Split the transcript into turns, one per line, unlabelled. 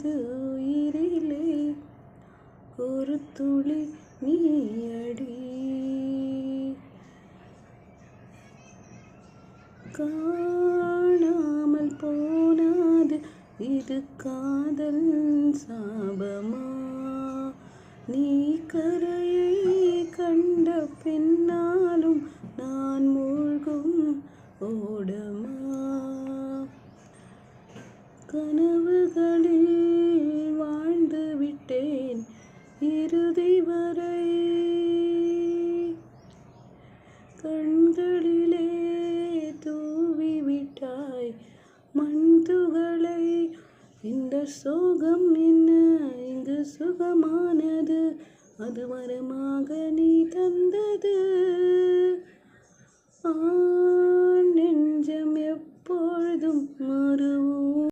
எனது உயிரிலே ஒரு துளி நீயடி. காணாமல் போனாது இது காதல் சாபமா? நீ கரையை கண்ட பின்னாலும் நான் மூழ்கும் ஓடமா? கனவுகளில் வாழ்ந்து விட்டேன் இறுதி வரை. கண்களிலே தூவி விட்டாய் மண் துகளை. இந்த சோகம் என்ன இங்கு சுகமானது? அது வரமாக நீ தந்தது. நெஞ்சம் எப்பொழுதும் மறுவும்